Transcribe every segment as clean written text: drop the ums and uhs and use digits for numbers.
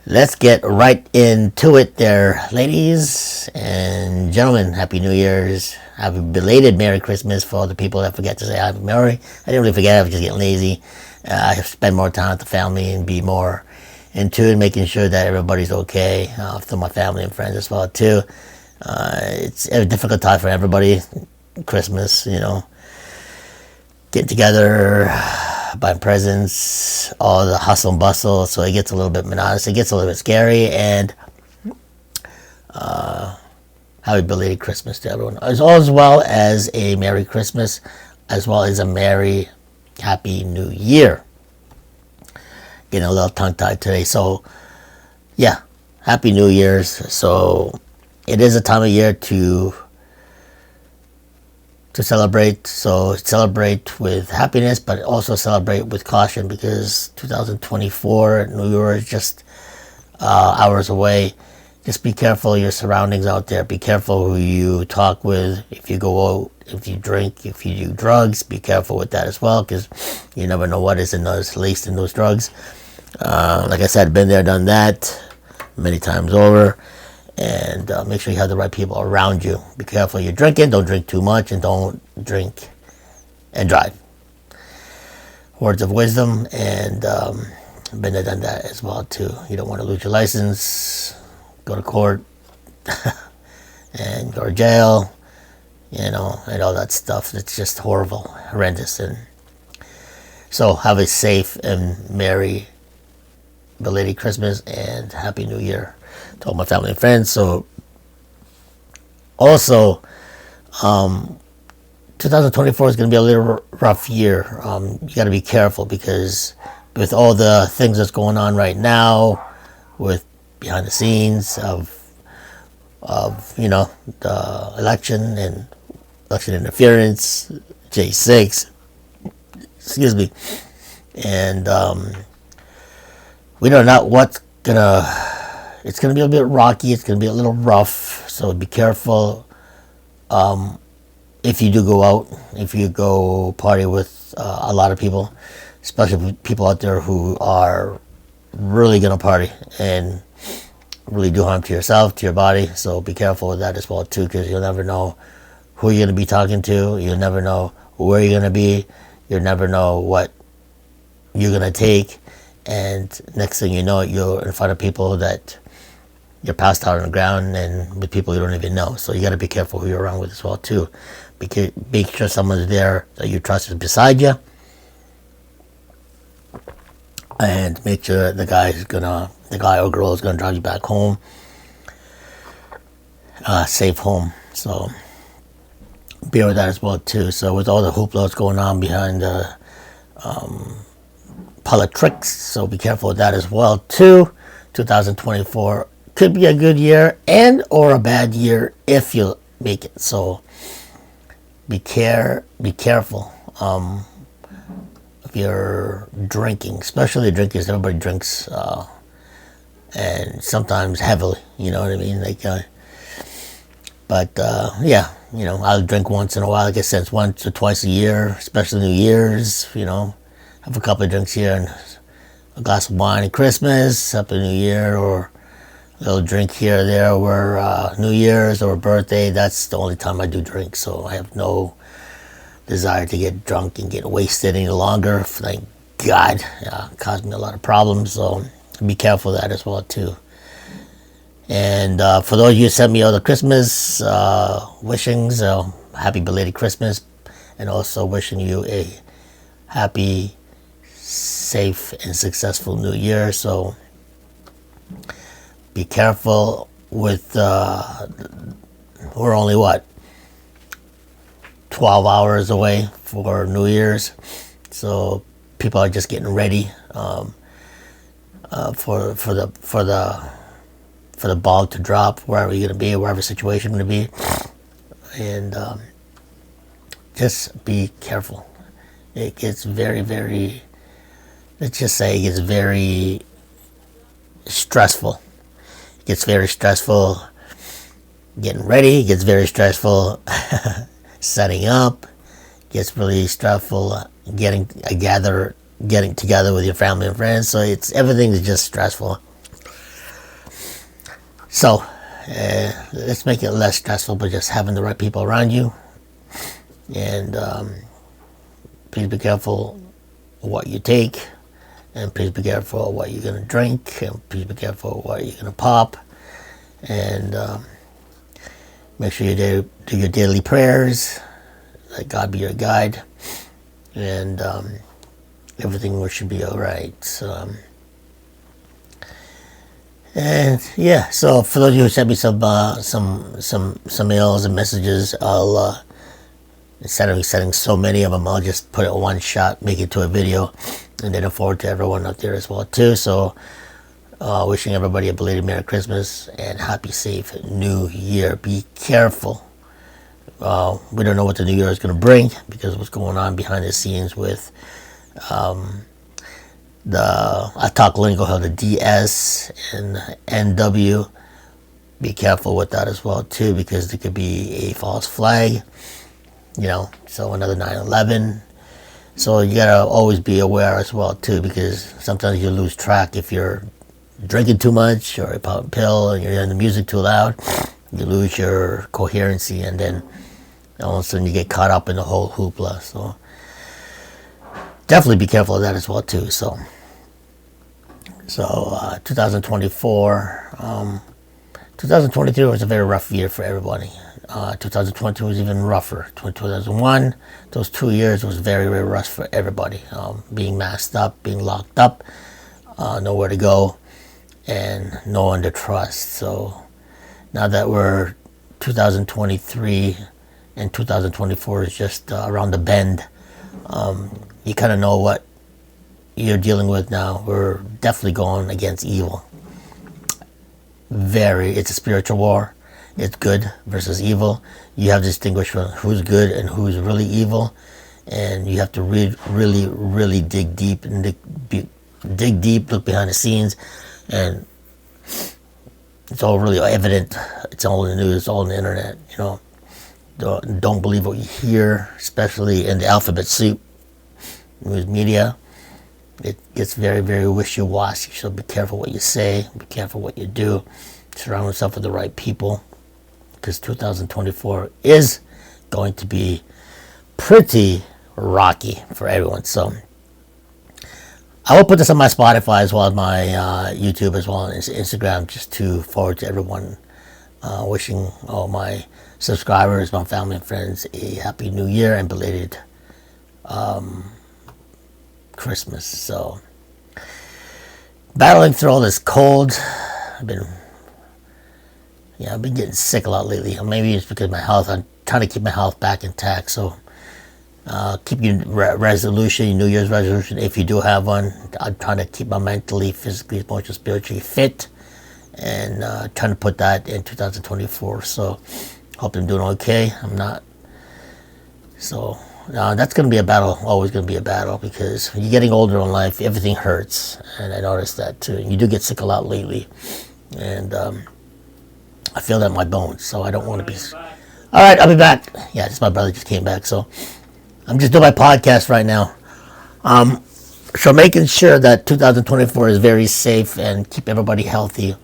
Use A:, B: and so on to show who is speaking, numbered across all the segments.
A: Let's get right into it there, ladies and gentlemen. Happy New Year's. Happy belated Merry Christmas for all the people that forget to say Happy Merry. I didn't really forget, I was just getting lazy. I spend more time with the family and be more in tune, making sure that everybody's okay, for my family and friends as well, too. It's a difficult time for everybody. Christmas, getting together, buying presents, all the hustle and bustle, so it gets a little bit monotonous, it gets a little bit scary, and happy belated Christmas to everyone, as well as a Merry Christmas, as well as a Merry Happy New Year. Getting a little tongue-tied today, so yeah, Happy New Year's. So it is a time of year to celebrate, so celebrate with happiness, but also celebrate with caution, because 2024 New Year is just hours away. Just be careful of your surroundings out there. Be careful who you talk with. If you go out, if you drink, if you do drugs, be careful with that as well, because you never know what is laced in those drugs. Like I said, been there, done that many times over. And make sure you have the right people around you. Be careful you're drinking. Don't drink too much, and don't drink and drive. Words of wisdom, and been there, done that as well too. You don't want to lose your license, go to court, and go to jail, and all that stuff. It's just horrible, horrendous. And so have a safe and merry belated Christmas and Happy New Year to all my family and friends. So also 2024 is going to be a little rough year. You got to be careful, because with all the things that's going on right now, with behind the scenes of the election and election interference, J6, excuse me, and we don't know what's it's going to be a bit rocky, it's going to be a little rough, so be careful if you do go out, if you go party with a lot of people, especially people out there who are really going to party and really do harm to yourself, to your body. So be careful with that as well too, because you'll never know who you're going to be talking to, you'll never know where you're going to be, you'll never know what you're going to take, and next thing you know, you're in front of people that you're passed out on the ground, and with people you don't even know. So you got to be careful who you're around with as well too. Make sure someone's there that you trust is beside you, and make sure the guy or girl is gonna drive you back home, safe home. So be aware of that as well too. So with all the hoopla that's going on behind the politics, so be careful with that as well too. 2024 could be a good year and or a bad year if you make it. So be careful if you're drinking, especially drinkers. Everybody drinks, and sometimes heavily. You know what I mean? I'll drink once in a while. Like I said, it's once or twice a year, especially New Year's. Have a couple of drinks here and a glass of wine at Christmas, Happy New Year, or a little drink here or there, or New Year's or birthday. That's the only time I do drink, so I have no desire to get drunk and get wasted any longer. Thank God. It caused me a lot of problems, so be careful of that as well too. And for those of you who sent me all the Christmas wishings, happy belated Christmas, and also wishing you a happy, safe, and successful New Year. So be careful with we're only 12 hours away for New Year's, so people are just getting ready for the ball to drop, wherever you're going to be, wherever situation you're going to be, and just be careful. It gets very, very, let's just say it gets very stressful. It gets very stressful getting ready. It gets very stressful setting up. It gets really stressful getting together with your family and friends. So everything is just stressful. So let's make it less stressful by just having the right people around you. And please be careful what you take, and please be careful what you're going to drink, and please be careful what you're going to pop. And make sure you do your daily prayers. Let God be your guide, and everything should be all right. So, and yeah, so for those of you who sent me some mails and messages, I'll instead of sending so many of them, I'll just put it in one shot, make it to a video, and then forward to everyone out there as well too. So wishing everybody a belated Merry Christmas and happy safe New Year. Be careful. We don't know what the New Year is going to bring, because what's going on behind the scenes with I talk lingo here, the DS and NW. Be careful with that as well too, because there could be a false flag. So another 9/11. So you gotta always be aware as well too, because sometimes you lose track if you're drinking too much or you pop a pill and you're hearing the music too loud. You lose your coherency, and then all of a sudden you get caught up in the whole hoopla. So definitely be careful of that as well too. So 2024, 2023 was a very rough year for everybody. 2020 was even rougher. 2001, those 2 years was very, very rough for everybody. Being masked up, being locked up, nowhere to go, and no one to trust. So now that we're 2023 and 2024 is just around the bend, you kind of know what you're dealing with now. We're definitely going against evil. It's a spiritual war. It's good versus evil. You have to distinguish who's good and who's really evil, and you have to really dig deep and dig deep, look behind the scenes, and it's all really evident. It's all in the news, it's all on the internet. Don't believe what you hear, especially in the alphabet soup news media. It gets very, very wishy-washy. So be careful what you say, be careful what you do. Surround yourself with the right people, because 2024 is going to be pretty rocky for everyone. So I will put this on my Spotify as well as my YouTube as well as Instagram, just to forward to everyone. Wishing all my subscribers, my family and friends a happy New Year and belated Christmas. So battling through all this cold. I've been getting sick a lot lately. Maybe it's because of my health. I'm trying to keep my health back intact. So keep your resolution, your New Year's resolution, if you do have one. I'm trying to keep my mentally, physically, emotionally, spiritually fit, and trying to put that in 2024. So hope I'm doing okay. I'm not. So that's going to be a battle, always going to be a battle, because when you're getting older in life, everything hurts. And I noticed that too. You do get sick a lot lately. And I feel that in my bones, so I don't want to be. All right, I'll be back. Yeah, this my brother just came back, so I'm just doing my podcast right now. So making sure that 2024 is very safe and keep everybody healthy.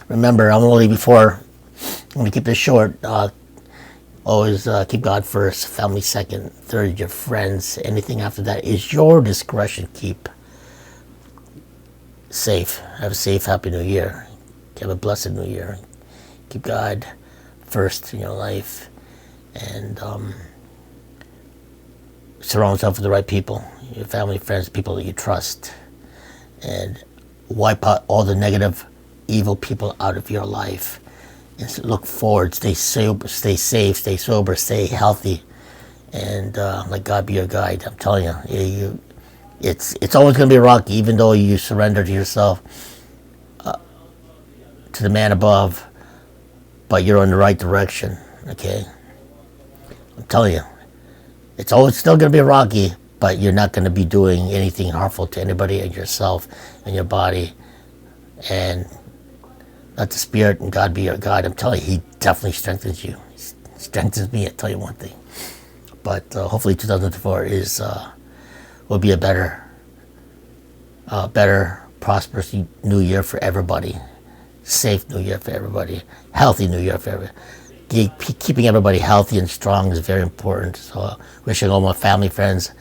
A: Remember, I'm going to keep this short. Always keep God first, family second, third your friends. Anything after that is your discretion. Keep safe. Have a safe, happy New Year. Have a blessed New Year. Keep God first in your life, and surround yourself with the right people, your family, friends, people that you trust, and wipe out all the negative, evil people out of your life. And look forward, stay safe, stay sober, stay healthy, and let God be your guide. I'm telling you, it's always going to be rocky, even though you surrender to yourself, to the man above. But you're in the right direction, okay? I'm telling you, it's always still going to be rocky, but you're not going to be doing anything harmful to anybody and yourself and your body. And let the Spirit and God be your guide. I'm telling you, He definitely strengthens you. He strengthens me, I tell you one thing. But hopefully 2024 will be a better, prosperous new year for everybody. safe New Year for everybody. Healthy New Year for everybody. Keeping everybody healthy and strong is very important. So wishing all my family, friends,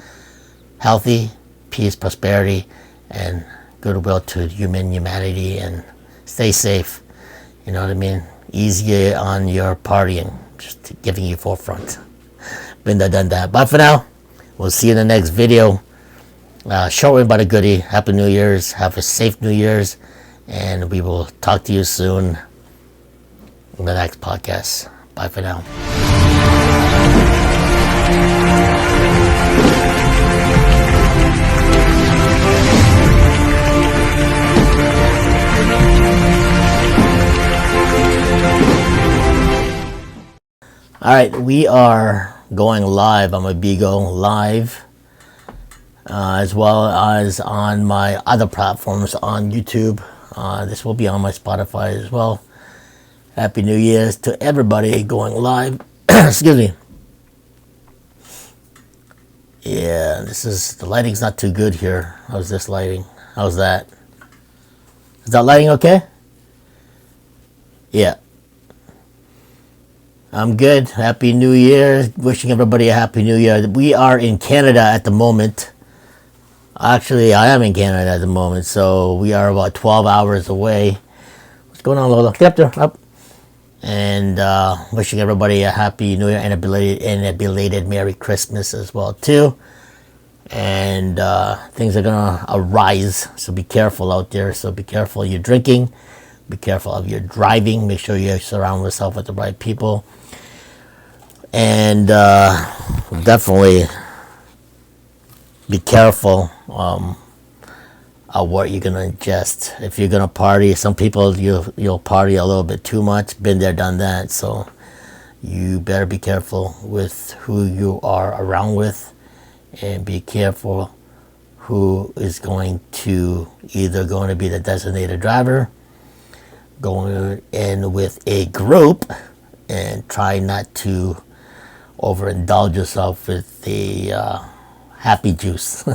A: healthy, peace, prosperity, and goodwill to humanity, and stay safe. You know what I mean? Easy on your partying. Just giving you forefront. Been there, done that. But for now, we'll see you in the next video. Short one but a goodie. Happy New Year's. Have a safe New Year's. And we will talk to you soon in the next podcast. Bye for now. Alright, we are going live. I'm going to be going live as well as on my other platforms on YouTube. This will be on my Spotify as well. Happy New Year's to everybody going live. Excuse me. Yeah, the lighting's not too good here. How's this lighting? How's that? Is that lighting okay? Yeah. I'm good. Happy New Year. Wishing everybody a Happy New Year. We are in Canada at the moment. Actually, I am in Canada at the moment, so we are about 12 hours away. What's going on, Lola? Get up there. Up. And wishing everybody a Happy New Year and a belated Merry Christmas as well, too. And things are going to arise, so be careful out there. So be careful you're drinking. Be careful of your driving. Make sure you surround yourself with the right people. And definitely be careful of what you're going to ingest. If you're going to party, some people, you'll party a little bit too much. Been there, done that. So you better be careful with who you are around with. And be careful who is going to be the designated driver, going in with a group, and try not to overindulge yourself with the happy juice. You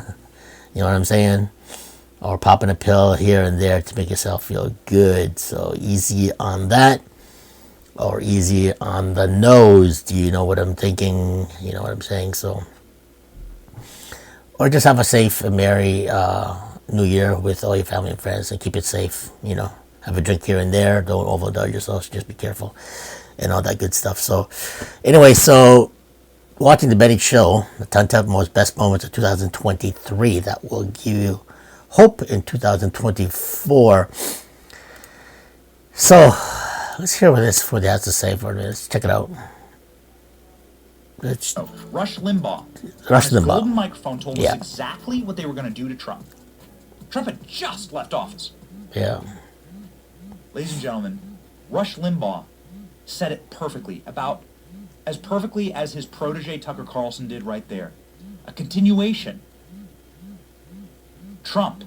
A: know what I'm saying? Or popping a pill here and there to make yourself feel good. So easy on that, or easy on the nose. Do you know what I'm thinking? You know what I'm saying? So, or just have a safe and merry New Year with all your family and friends, and keep it safe. You know, have a drink here and there. Don't overindulge yourself. So just be careful and all that good stuff. So, anyway, so watching the betting show, the 10 top most best moments of 2023 that will give you hope in 2024. So let's hear what it has to say for this. Check it out.
B: Rush Limbaugh.
A: Rush Limbaugh.
B: Golden microphone told us exactly what they were going to do to Trump. Trump had just left office.
A: Yeah.
B: Ladies and gentlemen, Rush Limbaugh said it perfectly, about as perfectly as his protege Tucker Carlson did right there. A continuation. Trump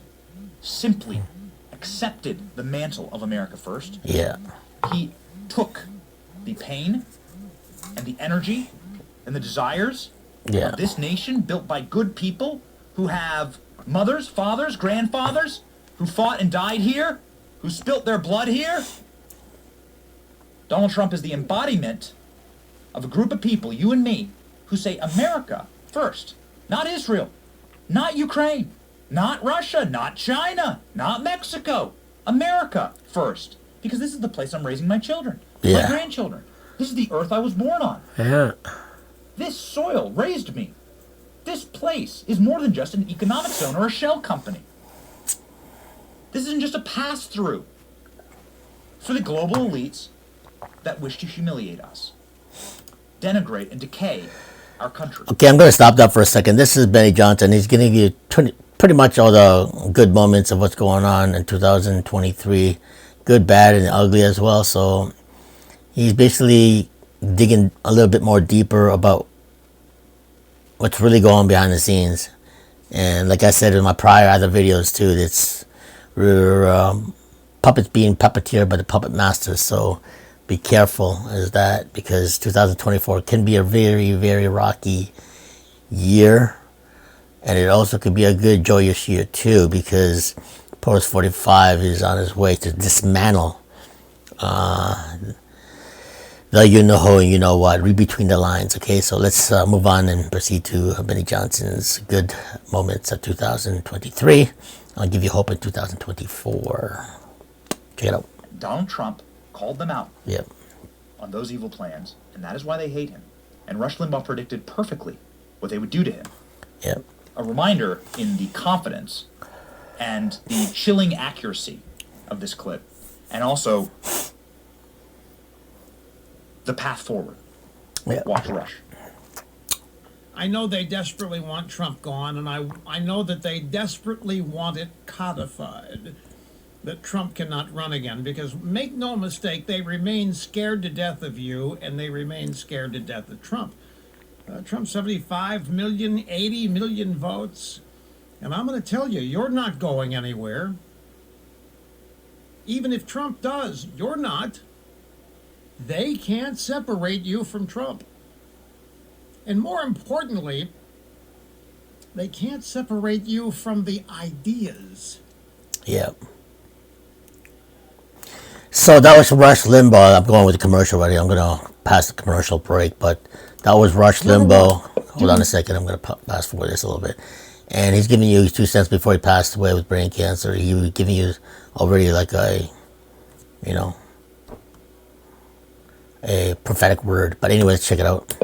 B: simply accepted the mantle of America first.
A: Yeah.
B: He took the pain and the energy and the desires of this nation, built by good people who have mothers, fathers, grandfathers, who fought and died here, who spilt their blood here. Donald Trump is the embodiment of a group of people, you and me, who say America first. Not Israel, not Ukraine, not Russia, not China, not Mexico. America first. Because this is the place I'm raising my children, my grandchildren. This is the earth I was born on.
A: Yeah.
B: This soil raised me. This place is more than just an economic zone or a shell company. This isn't just a pass-through for the global elites that wish to humiliate us, denigrate and decay our country.
A: Okay, I'm going to stop that for a second. This is Benny Johnson. He's going to give you pretty much all the good moments of what's going on in 2023. Good, bad, and ugly as well. So he's basically digging a little bit more deeper about what's really going on behind the scenes. And like I said in my prior other videos too, we're puppets being puppeteered by the puppet masters. So be careful as that, because 2024 can be a very, very rocky year. And it also could be a good, joyous year too, because Post 45 is on his way to dismantle the you know who and you know what, read between the lines. Okay, so let's move on and proceed to Benny Johnson's good moments of 2023. I'll give you hope in 2024. Check it out.
B: Donald Trump called them out
A: Yep.
B: on those evil plans, and that is why they hate him. And Rush Limbaugh predicted perfectly what they would do to him.
A: Yep.
B: A reminder in the confidence and the chilling accuracy of this clip, and also the path forward.
A: Yep.
B: Watch Rush.
C: I know they desperately want Trump gone, and I know that they desperately want it codified, that Trump cannot run again, because make no mistake, they remain scared to death of you, and they remain scared to death of Trump. Trump 75 million, 80 million votes, and I'm going to tell you, you're not going anywhere. Even if Trump does, you're not. They can't separate you from Trump. And more importantly, they can't separate you from the ideas.
A: Yep. So that was Rush Limbaugh. I'm going with the commercial already. I'm going to pass the commercial break, but that was Rush Limbaugh. Hold on a second. I'm going to pass forward this a little bit. And he's giving you his 2 cents before he passed away with brain cancer. He was giving you already like a prophetic word. But anyways, check it out.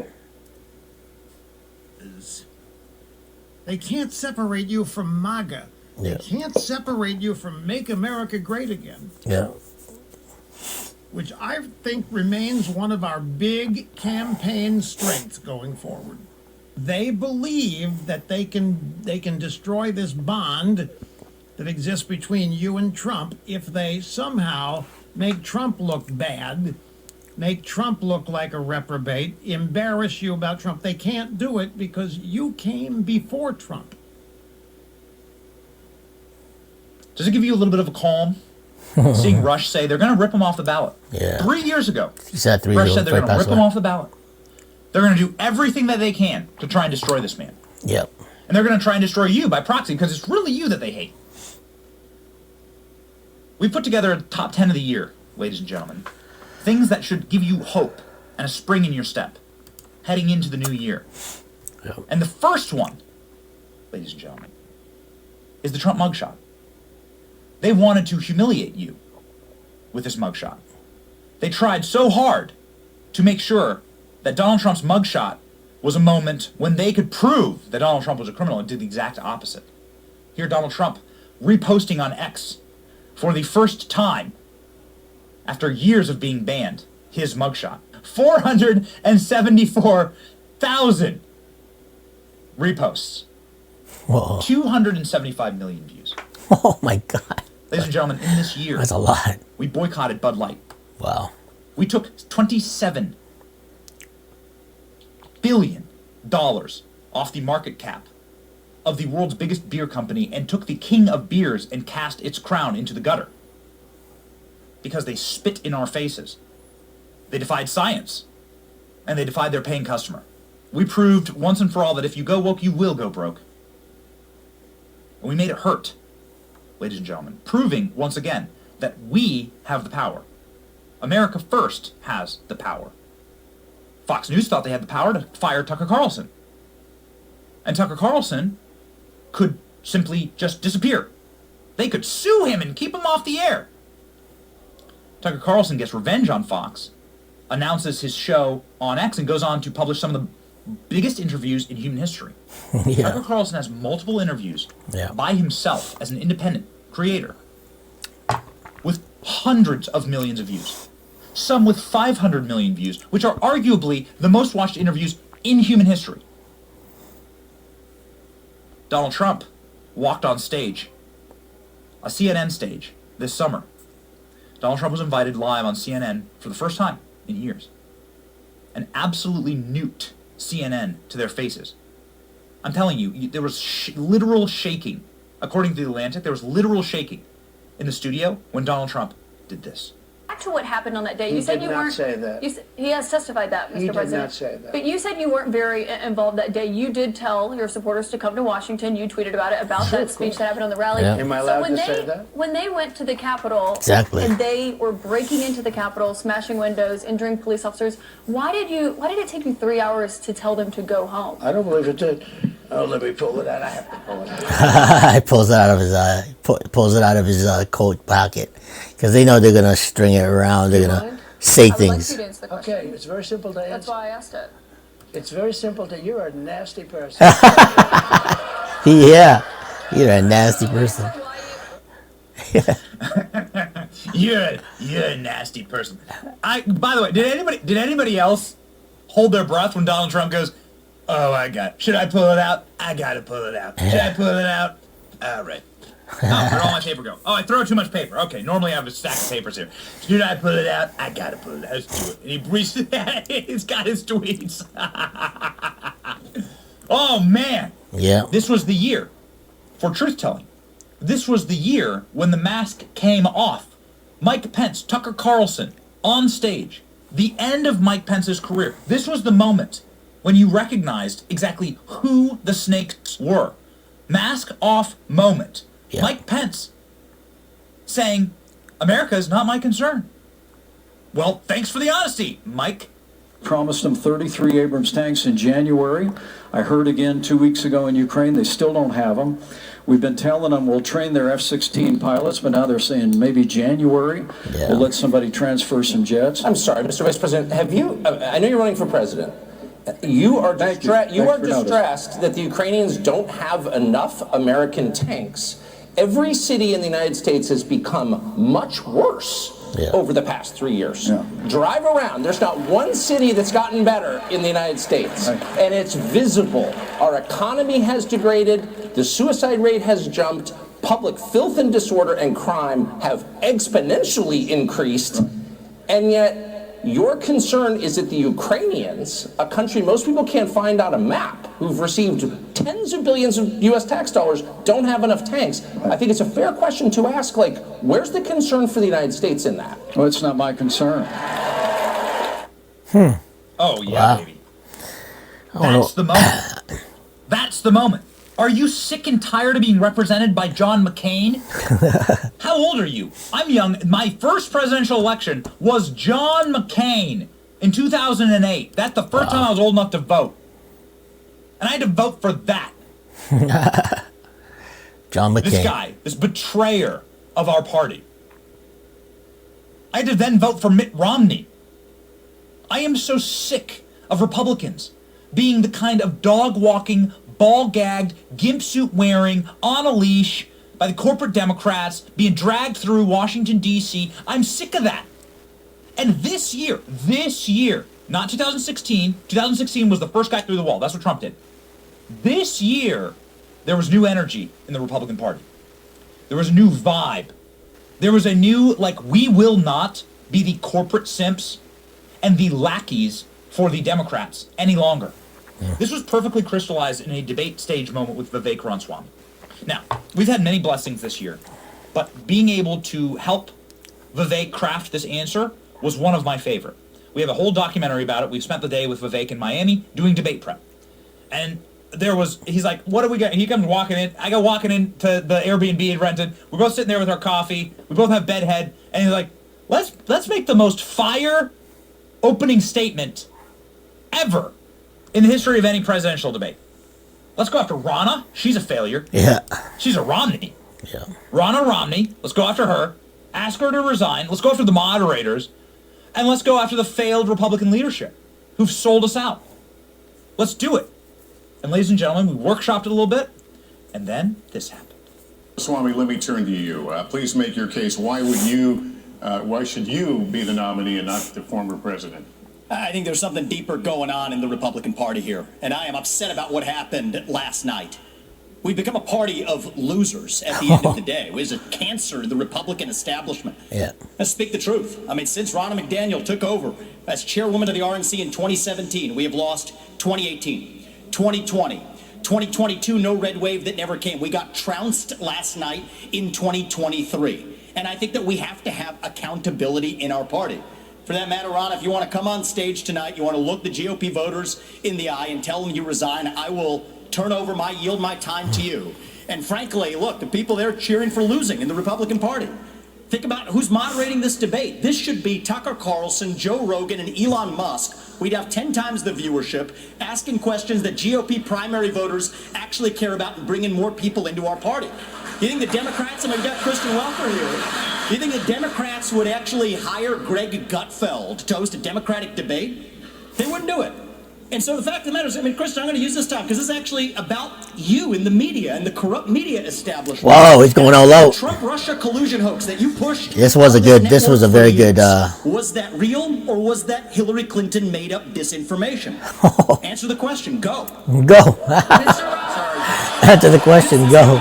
C: They can't separate you from MAGA.
A: Yeah.
C: They can't separate you from Make America Great Again.
A: Yeah.
C: Which I think remains one of our big campaign strengths going forward. They believe that they can destroy this bond that exists between you and Trump if they somehow make Trump look bad, make Trump look like a reprobate, embarrass you about Trump. They can't do it because you came before Trump.
B: Does it give you a little bit of a calm? Seeing Rush say they're going to rip him off the ballot.
A: Yeah.
B: 3 years ago,
A: He said 3
B: Rush
A: years
B: said they're
A: before
B: going
A: he
B: to
A: passed
B: rip him
A: away.
B: off the ballot. They're going to do everything that they can to try and destroy this man.
A: Yep.
B: And they're going to try and destroy you by proxy because it's really you that they hate. We put together a top 10 of the year, ladies and gentlemen. Things that should give you hope and a spring in your step heading into the new year.
A: Yep.
B: And the first one, ladies and gentlemen, is the Trump mugshot. They wanted to humiliate you with this mugshot. They tried so hard to make sure that Donald Trump's mugshot was a moment when they could prove that Donald Trump was a criminal and did the exact opposite. Here, Donald Trump reposting on X for the first time after years of being banned, his mugshot. 474,000 reposts.
A: Whoa.
B: 275 million views.
A: Oh my God.
B: Ladies and gentlemen, in this year,
A: That's a lot.
B: we boycotted Bud Light.
A: Wow.
B: We took $27 billion off the market cap of the world's biggest beer company and took the king of beers and cast its crown into the gutter. Because they spit in our faces. They defied science. And they defied their paying customer. We proved once and for all that if you go woke, you will go broke. And we made it hurt, ladies and gentlemen, proving once again that we have the power. America First has the power. Fox News thought they had the power to fire Tucker Carlson. And Tucker Carlson could simply just disappear. They could sue him and keep him off the air. Tucker Carlson gets revenge on Fox, announces his show on X, and goes on to publish some of the biggest interviews in human history.
A: Yeah.
B: Tucker Carlson has multiple interviews
A: Yeah.
B: by himself as an independent creator with hundreds of millions of views. Some with 500 million views, which are arguably the most watched interviews in human history. Donald Trump walked on stage, a CNN stage, this summer. Donald Trump was invited live on CNN for the first time in years and absolutely nuked CNN to their faces. I'm telling you, there was literal shaking. According to The Atlantic, there was literal shaking in the studio when Donald Trump did this.
D: back to what happened on that day. You said you weren't.
E: He did not say that.
D: He has testified that, Mr. President.
E: He did not say that.
D: But you said you weren't very involved that day. You did tell your supporters to come to Washington. You tweeted about it, about that speech that happened on the rally.
A: Yeah.
E: Am I allowed to say that?
D: When they went to the Capitol,
A: Exactly.
D: and they were breaking into the Capitol, smashing windows, injuring police officers, why did it take you 3 hours to tell them to go home?
E: I don't believe it did. Oh, let me pull it out. I have to pull it out.
A: He pulls it out of his pulls it out of his coat pocket because they know they're gonna string it around. They're gonna say
D: I would like
A: things.
D: you to answer the question.
E: Okay, it's very simple to answer.
D: That's why I asked it.
E: It's very simple to. You're a nasty person.
A: Yeah, you're a nasty person.
B: You're a nasty person. By the way, did anybody else hold their breath when Donald Trump goes, "Oh, should I pull it out? I gotta pull it out. Should I pull it out? All right. Oh, where'd all my paper go? Oh, I throw too much paper. Okay, normally I have a stack of papers here. Should I pull it out? I gotta pull it out. Let's do it." And he breathes. He's got his tweets. Oh man.
A: Yeah.
B: This was the year for truth telling. This was the year when the mask came off. Mike Pence, Tucker Carlson, on stage. The end of Mike Pence's career. This was the moment when you recognized exactly who the snakes were. Mask off moment.
A: Yeah.
B: Mike Pence saying, "America is not my concern." Well, thanks for the honesty, Mike.
F: Promised them 33 Abrams tanks in January. I heard again 2 weeks ago in Ukraine, they still don't have them. We've been telling them we'll train their F-16 pilots, but now they're saying maybe January we'll let somebody transfer some jets.
G: I'm sorry, Mr. Vice President, have you, I know you're running for president. You are distressed that the Ukrainians don't have enough American tanks. Every city in the United States has become much worse over the past 3 years. Drive around. There's not one city that's gotten better in the United States. And it's visible. Our economy has degraded. The suicide rate has jumped. Public filth and disorder and crime have exponentially increased. And yet, your concern is that the Ukrainians, a country most people can't find on a map, who've received tens of billions of U.S. tax dollars, don't have enough tanks. I think it's a fair question to ask, like, where's the concern for the United States in that?
F: Well, it's not my concern.
B: Oh, yeah, baby. That's the moment. That's the moment. Are you sick and tired of being represented by John McCain? How old are you? I'm young. My first presidential election was John McCain in 2008. That's the first time I was old enough to vote. And I had to vote for that.
A: John McCain.
B: This guy, this betrayer of our party. I had to then vote for Mitt Romney. I am so sick of Republicans being the kind of dog-walking, ball-gagged, gimp suit wearing, on a leash by the corporate Democrats, being dragged through Washington, D.C. I'm sick of that. And this year, not 2016, 2016 was the first guy through the wall. That's what Trump did. This year, there was new energy in the Republican Party. There was a new vibe. There was a new, we will not be the corporate simps and the lackeys for the Democrats any longer. This was perfectly crystallized in a debate stage moment with Vivek Ramaswamy. Now, we've had many blessings this year, but being able to help Vivek craft this answer was one of my favorite. We have a whole documentary about it. We've spent the day with Vivek in Miami doing debate prep. And he's like, what do we got? He comes walking in. I go walking into the Airbnb he'd rented. We're both sitting there with our coffee. We both have bedhead. And he's like, let's make the most fire opening statement ever in the history of any presidential debate. Let's go after Ronna. She's a failure.
A: Yeah.
B: She's a Romney.
A: Yeah.
B: Ronna Romney. Let's go after her. Ask her to resign. Let's go after the moderators. And let's go after the failed Republican leadership who've sold us out. Let's do it. And ladies and gentlemen, we workshopped it a little bit. And then this happened.
H: Swami, let me turn to you. Please make your case. Why should you be the nominee and not the former president?
I: I think there's something deeper going on in the Republican Party here, and I am upset about what happened last night. We've become a party of losers at the end of the day. It was a cancer to the Republican establishment.
A: Yeah.
I: Let's speak the truth. I mean, since Ronna McDaniel took over as chairwoman of the RNC in 2017, we have lost 2018, 2020, 2022, no red wave that never came. We got trounced last night in 2023. And I think that we have to have accountability in our party. For that matter, Ron, if you want to come on stage tonight, you want to look the GOP voters in the eye and tell them you resign, I will yield my time to you. And frankly, look, the people there cheering for losing in the Republican Party. Think about who's moderating this debate. This should be Tucker Carlson, Joe Rogan, and Elon Musk. We'd have 10 times the viewership, asking questions that GOP primary voters actually care about and bringing more people into our party. You think the Democrats, and we've got Kristen Welker here, you think the Democrats would actually hire Greg Gutfeld to host a Democratic debate? They wouldn't do it. And so the fact of the matter is, I mean, Kristen, I'm going to use this time because this is actually about you in the media and the corrupt media establishment.
A: Whoa, he's going all out.
I: The Trump-Russia collusion hoax that you pushed.
A: This was a very good.
I: Was that real or was that Hillary Clinton made up disinformation? Answer the question. Go.
A: Go. Answer the question. Go.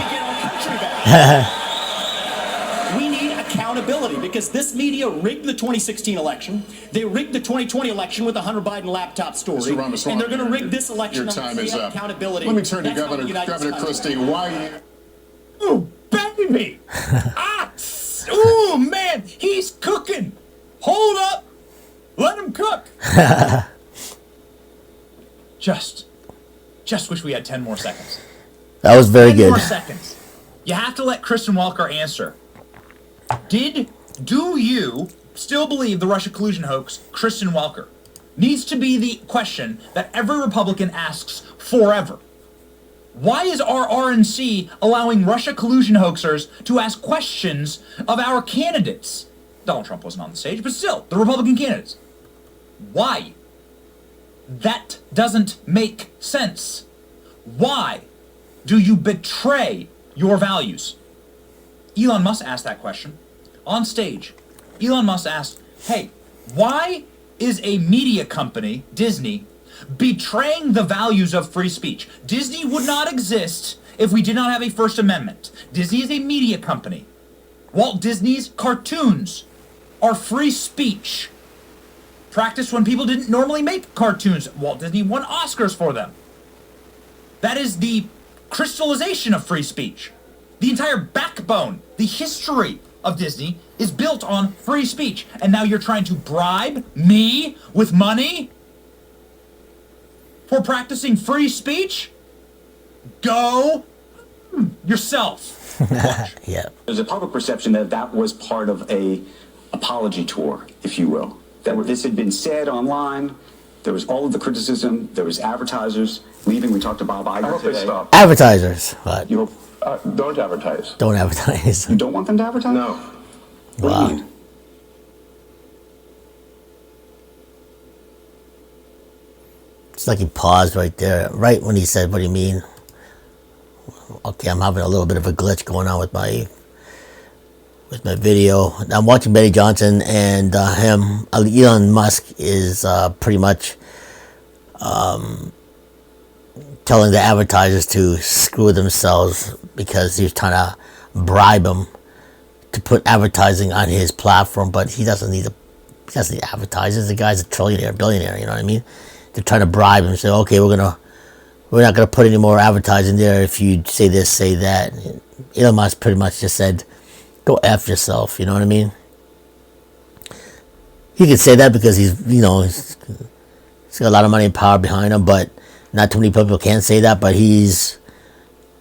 I: We need accountability because this media rigged the 2016 election. They rigged the 2020 election with a Hunter Biden laptop story.
H: Mr. Ramaswamy,
I: and they're going to rig this election.
H: Your time is up.
I: Accountability.
H: Let me turn to
I: That's
H: Governor Christie. Why?
C: Oh, baby! Oh, man, he's cooking. Hold up. Let him cook.
B: Just wish we had 10 more seconds.
A: That was very
B: 10
A: good.
B: more seconds. You have to let Kristen Welker answer. Do you still believe the Russia collusion hoax, Kristen Welker? Needs to be the question that every Republican asks forever. Why is our RNC allowing Russia collusion hoaxers to ask questions of our candidates? Donald Trump wasn't on the stage, but still, the Republican candidates. Why? That doesn't make sense. Why do you betray your values? Elon Musk asked that question on stage. Elon Musk asked, hey, why is a media company, Disney, betraying the values of free speech? Disney would not exist if we did not have a First Amendment. Disney is a media company. Walt Disney's cartoons are free speech, practiced when people didn't normally make cartoons. Walt Disney won Oscars for them. That is the crystallization of free speech. The entire backbone, the history of Disney is built on free speech. And now you're trying to bribe me with money for practicing free speech? Go yourself.
A: Yeah.
J: There's a public perception that that was part of a apology tour, if you will. That this had been said online. There was all of the criticism. There was advertisers leaving. We talked to Bob Iger today.
A: Advertisers. What?
J: You hope,
E: Don't advertise.
A: Don't advertise.
J: you don't want them to advertise?
E: No.
J: What do you mean?
A: It's like he paused right there, right when he said, what do you mean? Okay, I'm having a little bit of a glitch going on with my video. I'm watching Benny Johnson and him. Elon Musk is pretty much telling the advertisers to screw themselves because he's trying to bribe them to put advertising on his platform, but he doesn't need advertisers. The guy's a trillionaire, billionaire, you know what I mean? They're trying to bribe him and say, okay, we're not gonna put any more advertising there if you say this, say that. Elon Musk pretty much just said, go F yourself, you know what I mean? He could say that because he's got a lot of money and power behind him, but not too many people can say that, but he's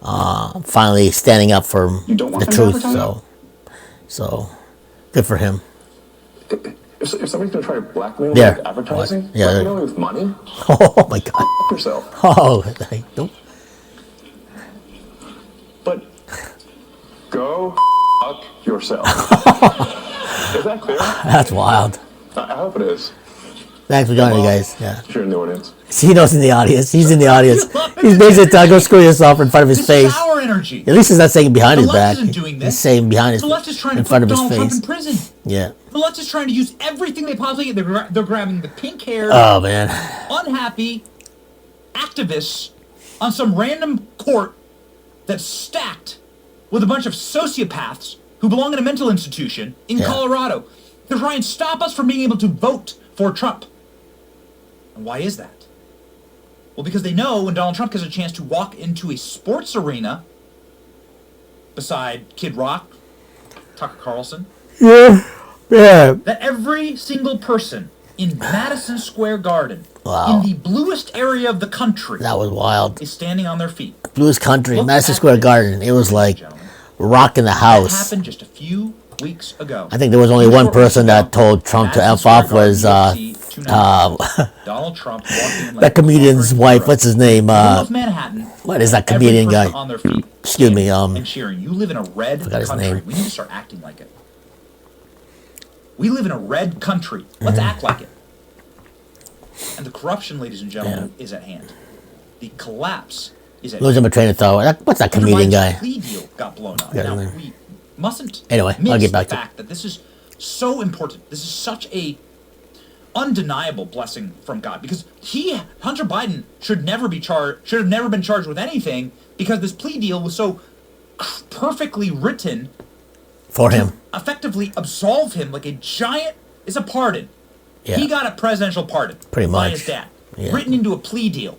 A: finally standing up for the truth, so good for him.
E: If somebody's going to try to blackmail me
A: Yeah.
E: with advertising,
A: What? Yeah.
E: blackmail me with money,
A: Oh my God.
E: F yourself.
A: Oh, nope.
E: But go fuck yourself. Is that clear?
A: That's wild.
E: I hope it is.
A: Thanks for joining, guys. Yeah.
E: If you're in the audience.
A: He knows in the audience. He's in the audience. He's basically telling go screw yourself in front of his
B: This
A: face.
B: is our energy.
A: At least he's not saying behind
B: The
A: his
B: left
A: back.
B: isn't doing this.
A: He's saying behind his
B: The left is trying
A: in
B: to
A: front
B: put
A: of his
B: Donald Trump
A: face.
B: in prison.
A: Yeah.
B: The left is trying to use everything they possibly can. They're grabbing the pink-haired,
A: Oh man.
B: unhappy activists on some random court that's stacked with a bunch of sociopaths who belong in a mental institution in Colorado. They're trying to stop us from being able to vote for Trump. And why is that? Well, because they know when Donald Trump gets a chance to walk into a sports arena beside Kid Rock, Tucker Carlson,
A: Yeah.
B: that every single person in Madison Square Garden,
A: Wow.
B: in the bluest area of the country,
A: That was wild.
B: is standing on their feet.
A: Blues Country,
B: Look
A: Madison
B: at
A: Square
B: this,
A: Garden. It was like
B: gentlemen.
A: rocking the
B: That
A: house.
B: happened just a few weeks ago.
A: I think there was only one person that told Trump to
B: Madison
A: F
B: Square
A: off was
B: Garden, Donald Trump walking in like
A: that comedian's
B: a
A: wife. What's his name?
B: middle of Manhattan.
A: What is that
B: Every
A: comedian
B: person
A: guy?
B: on their feet.
A: Excuse me.
B: And cheering. You live in a red
A: Forgot his
B: country.
A: name.
B: We need to start acting like it. We live in a red country. Let's act like it. And the corruption, ladies and gentlemen, is at hand. The collapse is at
A: Losing my train of thought. What's that
B: Hunter
A: comedian
B: Biden's
A: guy?
B: plea deal got blown up.
A: Forgot his
B: Now,
A: name.
B: we mustn't
A: Anyway,
B: miss
A: I'll get back
B: the
A: to it.
B: fact that this is so important. This is such a undeniable blessing from God, because Hunter Biden should have never been charged with anything, because this plea deal was so perfectly written
A: For him.
B: effectively absolve him like a giant. It's a pardon.
A: Yeah.
B: He got a presidential pardon
A: Pretty
B: by
A: much.
B: his dad,
A: Yeah.
B: written into a plea deal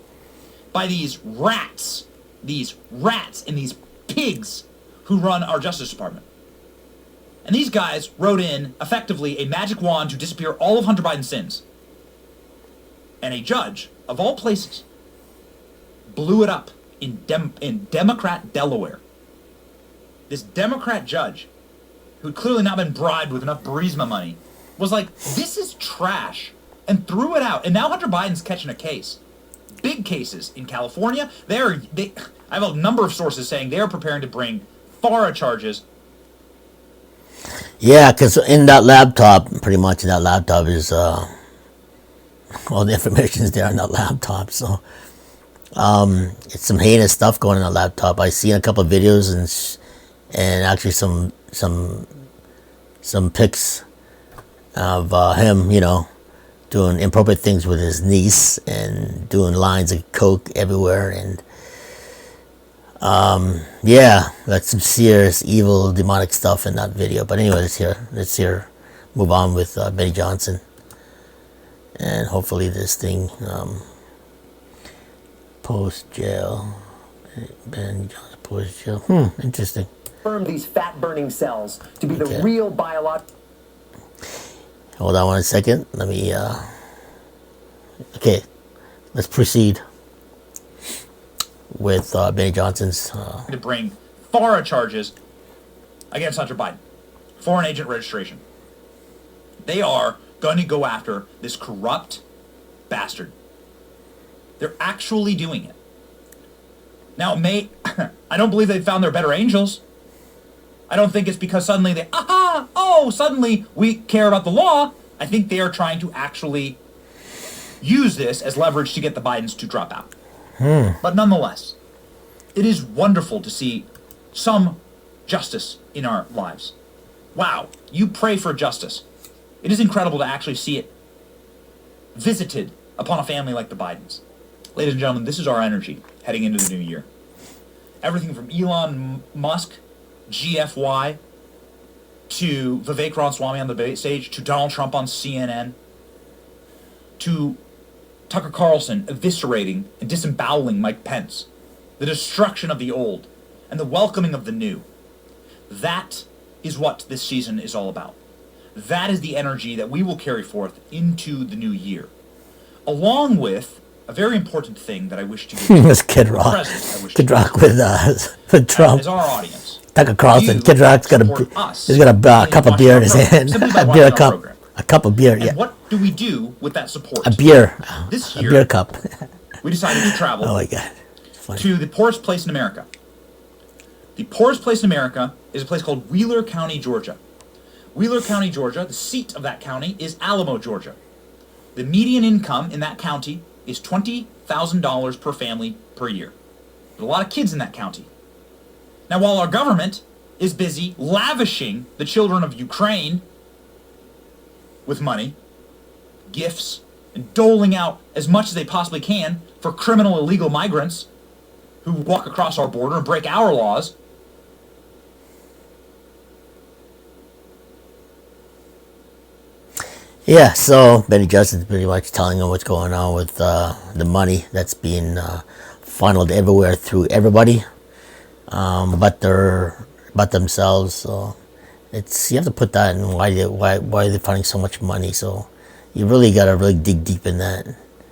B: by these rats and these pigs who run our Justice Department. And these guys wrote in, effectively, a magic wand to disappear all of Hunter Biden's sins. And a judge, of all places, blew it up in Democrat Delaware. This Democrat judge, who'd clearly not been bribed with enough Burisma money, was like, this is trash, and threw it out. And now Hunter Biden's catching a case. Big cases in California. I have a number of sources saying they're preparing to bring FARA charges.
A: Yeah, because in that laptop, pretty much in that laptop is all the information is there on that laptop. So it's some heinous stuff going on that laptop. I seen a couple of videos and actually some pics of him, doing inappropriate things with his niece and doing lines of coke everywhere, and that's some serious evil demonic stuff in that video. But anyway, let's move on with Benny Johnson, and hopefully this thing post jail. Benny Johnson post jail. Interesting.
K: Confirm these fat burning cells to be
A: Okay.
K: the real biological.
A: Hold on 1 second. Let me. Okay, let's proceed with Benny Johnson's.
B: To bring FARA charges against Hunter Biden. Foreign agent registration. They are going to go after this corrupt bastard. They're actually doing it. Now, I don't believe they found their better angels. I don't think it's because suddenly suddenly we care about the law. I think they are trying to actually use this as leverage to get the Bidens to drop out. But nonetheless, it is wonderful to see some justice in our lives. Wow, you pray for justice. It is incredible to actually see it visited upon a family like the Bidens. Ladies and gentlemen, this is our energy heading into the new year. Everything from Elon Musk, GFY, to Vivek Ramaswamy on the debate stage, to Donald Trump on CNN, to Tucker Carlson eviscerating and disemboweling Mike Pence, the destruction of the old, and the welcoming of the new. That is what this season is all about. That is the energy that we will carry forth into the new year, along with a very important thing that I wish to give you.
A: This Kid Rock. Kid Rock with Trump.
B: As our audience.
A: Tucker Carlson.
B: You
A: Kid Rock's got
B: support us
A: he's got a cup of beer in his
B: program,
A: hand.
B: simply by
A: A
B: watching
A: beer
B: our
A: cup.
B: program.
A: A cup of beer.
B: And
A: Yeah.
B: what do we do with that support?
A: A beer.
B: This
A: A
B: year,
A: beer cup.
B: we decided to travel
A: Oh my God. Funny.
B: to the poorest place in America. The poorest place in America is a place called Wheeler County, Georgia. Wheeler County, Georgia, the seat of that county is Alamo, Georgia. The median income in that county is $20,000 per family per year. There's a lot of kids in that county. Now, while our government is busy lavishing the children of Ukraine with money, gifts, and doling out as much as they possibly can for criminal illegal migrants who walk across our border and break our laws,
A: Yeah, so Benny Johnson's pretty much telling them what's going on with the money that's being funneled everywhere through everybody, but themselves. So it's, you have to put that in why are they finding so much money. So you really got to really dig deep in that.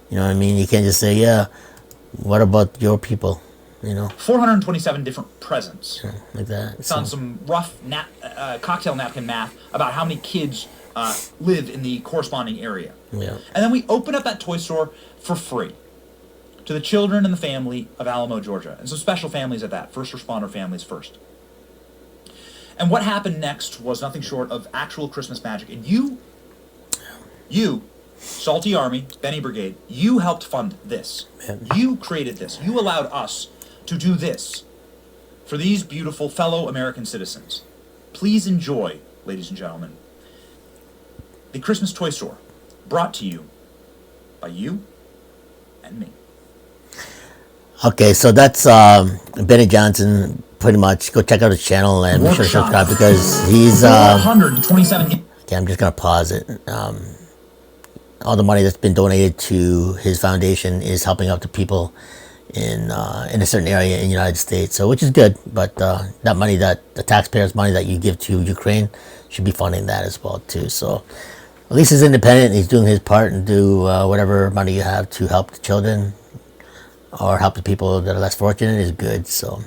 A: You know what I mean? You can't just say, yeah, what about your people? You know,
B: 427 different presents.
A: Yeah, like that.
B: It's on some rough cocktail napkin math about how many kids live in the corresponding area.
A: Yeah.
B: And then we open up that toy store for free to the children and the family of Alamo, Georgia. And some special families at that, first responder families first. And what happened next was nothing short of actual Christmas magic. And you, Salty Army, Benny Brigade, you helped fund this. Man. You created this. You allowed us to do this for these beautiful fellow American citizens. Please enjoy, ladies and gentlemen, the Christmas Toy Store, brought to you by you and me.
A: Okay, so that's Benny Johnson. Pretty much, go check out his channel and be sure to subscribe because he's.
B: 427.
A: Okay, I'm just gonna pause it. All the money that's been donated to his foundation is helping out the people in a certain area in the United States, so which is good. But that money, that the taxpayers' money that you give to Ukraine, should be funding that as well too. So at least he's independent. He's doing his part and do whatever money you have to help the children or help the people that are less fortunate is good. So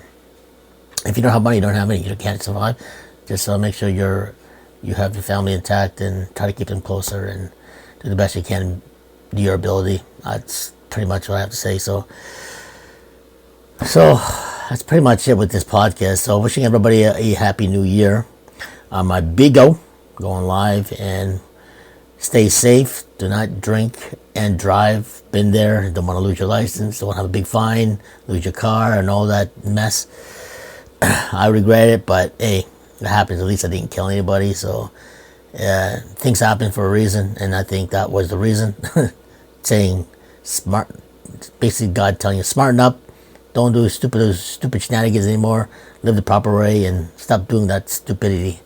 A: if you don't have money, you don't have money. You can't survive. Just make sure you have your family intact and try to keep them closer and do the best you can to your ability. That's pretty much what I have to say. So that's pretty much it with this podcast. So wishing everybody a happy new year. My Big O going live, and stay safe. Do not drink and drive. Been there. Don't want to lose your license. Don't want to have a big fine, lose your car and all that mess. I regret it, but hey, it happens. At least I didn't kill anybody. So things happen for a reason, and I think that was the reason. Saying smart, basically God telling you smarten up. Don't do stupid shenanigans anymore. Live the proper way and stop doing that stupidity.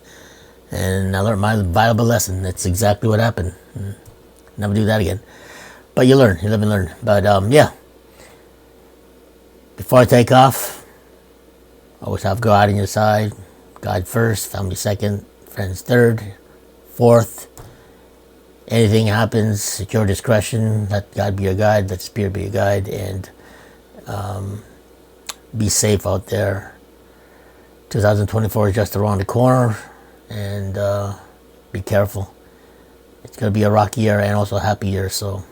A: And I learned my valuable lesson. That's exactly what happened. Never do that again. But you learn. You live and learn. But yeah. Before I take off, always have God on your side. God first, family second, friends third, fourth. Anything happens at your discretion. Let God be your guide. Let Spirit be your guide. And be safe out there. 2024 is just around the corner. And be careful. It's going to be a rocky year and also a happy year. So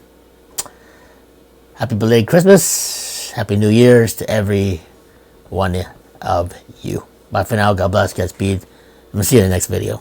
A: happy belated Christmas. Happy New Year's to every one of you. Bye for now. God bless. Godspeed. I'm going to see you in the next video.